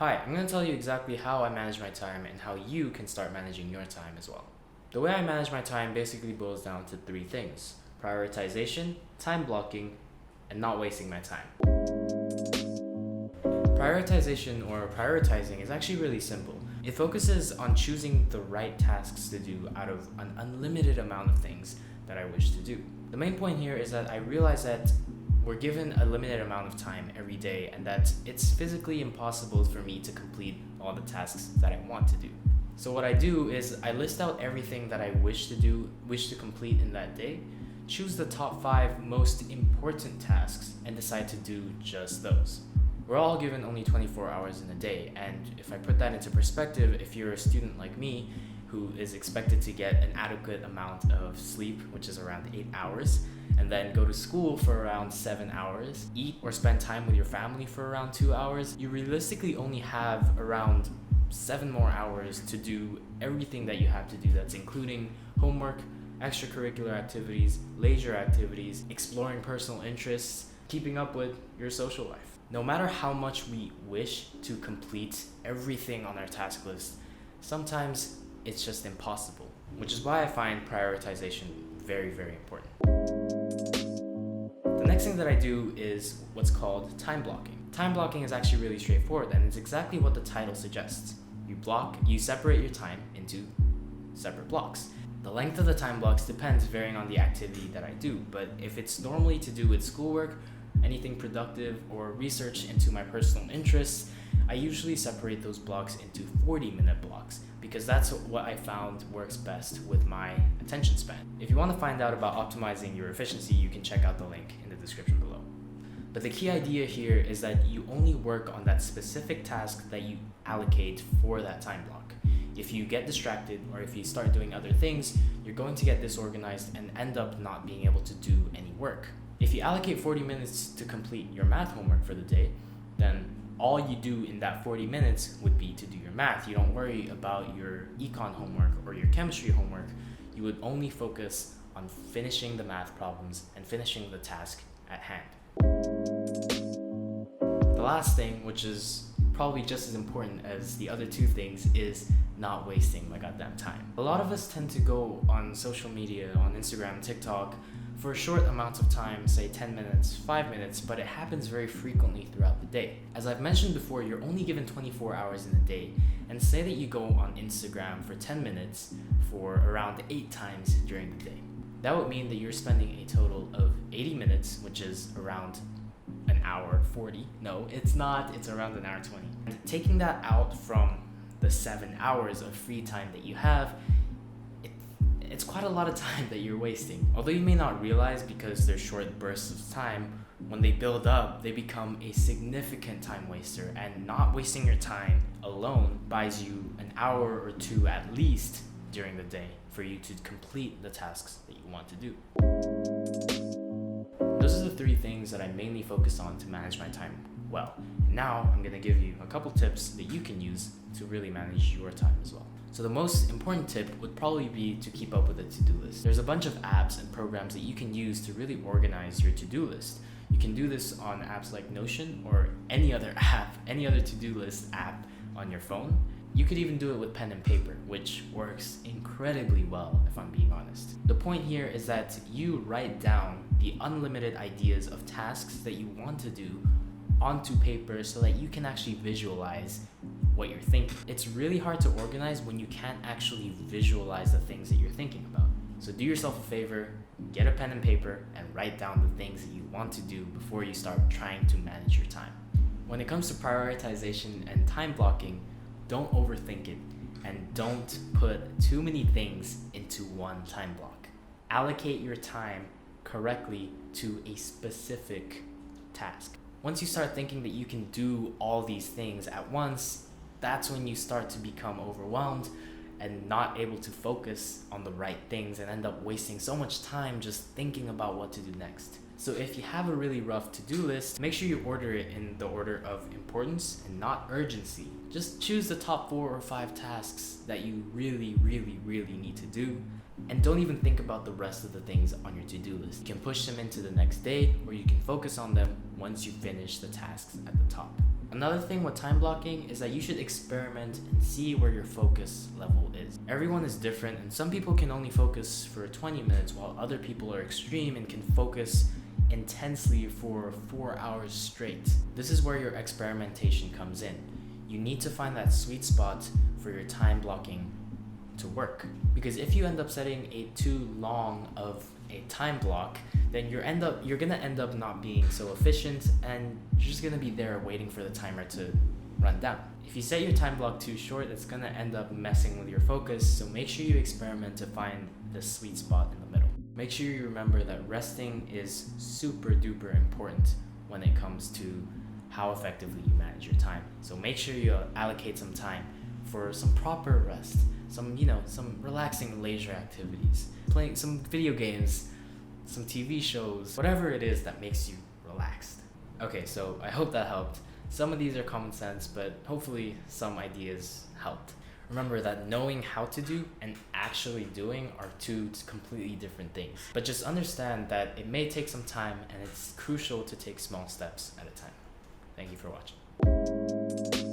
Hi, I'm going to tell you exactly how I manage my time and how you can start managing your time as well. The way I manage my time basically boils down to three things: prioritization, time blocking, and not wasting my time. Prioritization or prioritizing is actually really simple. It focuses on choosing the right tasks to do out of an unlimited amount of things that I wish to do. The main point here is that I realize that we're given a limited amount of time every day and that it's physically impossible for me to complete all the tasks that I want to do. So what I do is I list out everything that I wish to complete in that day, choose the top 5 most important tasks, and decide to do just those. We're all given only 24 hours in a day, and if I put that into perspective, if you're a student like me who is expected to get an adequate amount of sleep, which is around 8 hours, and then go to school for around 7 hours, eat or spend time with your family for around 2 hours, you realistically only have around 7 more hours to do everything that you have to do. That's including homework, extracurricular activities, leisure activities, exploring personal interests, keeping up with your social life. No matter how much we wish to complete everything on our task list, sometimes it's just impossible, which is why I find prioritization very, very important. The next thing that I do is what's called time blocking. Time blocking is actually really straightforward, and it's exactly what the title suggests. You separate your time into separate blocks. The length of the time blocks depends varying on the activity that I do, but if it's normally to do with schoolwork, anything productive, or research into my personal interests, I usually separate those blocks into 40-minute blocks because that's what I found works best with my attention span. If you want to find out about optimizing your efficiency, you can check out the link in the description below. But the key idea here is that you only work on that specific task that you allocate for that time block. If you get distracted or if you start doing other things, you're going to get disorganized and end up not being able to do any work. If you allocate 40 minutes to complete your math homework for the day, then all you do in that 40 minutes would be to do your math. You don't worry about your econ homework or your chemistry homework. You would only focus on finishing the math problems and finishing the task at hand. The last thing, which is probably just as important as the other two things, is not wasting my goddamn time. A lot of us tend to go on social media, on Instagram, TikTok, for short amounts of time, say 10 minutes, 5 minutes, but it happens very frequently throughout the day. As I've mentioned before, you're only given 24 hours in a day, and say that you go on Instagram for 10 minutes for around 8 times during the day. That would mean that you're spending a total of 80 minutes, which is around an hour 40. No, it's not, it's around an hour 20. And taking that out from the 7 hours of free time that you have, it's quite a lot of time that you're wasting. Although you may not realize because they're short bursts of time, when they build up, they become a significant time waster, and not wasting your time alone buys you an hour or 2 at least during the day for you to complete the tasks that you want to do. Those are the 3 things that I mainly focus on to manage my time well. Now I'm going to give you a couple tips that you can use to really manage your time as well. So the most important tip would probably be to keep up with a to-do list. There's a bunch of apps and programs that you can use to really organize your to-do list. You can do this on apps like Notion or any other app, any other to-do list app on your phone. You could even do it with pen and paper, which works incredibly well if I'm being honest. The point here is that you write down the unlimited ideas of tasks that you want to do onto paper so that you can actually visualize what you're thinking. It's really hard to organize when you can't actually visualize the things that you're thinking about. So do yourself a favor, get a pen and paper, and write down the things that you want to do before you start trying to manage your time. When it comes to prioritization and time blocking, don't overthink it and don't put too many things into one time block. Allocate your time correctly to a specific task. Once you start thinking that you can do all these things at once, that's when you start to become overwhelmed and not able to focus on the right things and end up wasting so much time just thinking about what to do next. So if you have a really rough to-do list, make sure you order it in the order of importance and not urgency. Just choose the top 4 or 5 tasks that you really need to do, and don't even think about the rest of the things on your to-do list. You can push them into the next day, or you can focus on them once you finish the tasks at the top. Another thing with time blocking is that you should experiment and see where your focus level is. Everyone is different, and some people can only focus for 20 minutes while other people are extreme and can focus intensely for 4 hours straight. This is where your experimentation comes in. You need to find that sweet spot for your time blocking to work. Because if you end up setting a too long of a time block, then you're gonna end up not being so efficient, and you're just gonna be there waiting for the timer to run down. If you set your time block too short, it's gonna end up messing with your focus, so make sure you experiment to find the sweet spot in the middle. Make sure you remember that resting is super duper important when it comes to how effectively you manage your time. So make sure you allocate some time for some proper rest, some relaxing leisure activities, playing some video games, some TV shows, whatever it is that makes you relaxed. Okay, so I hope that helped. Some of these are common sense, but hopefully some ideas helped. Remember that knowing how to do and actually doing are two completely different things. But just understand that it may take some time, and it's crucial to take small steps at a time. Thank you for watching.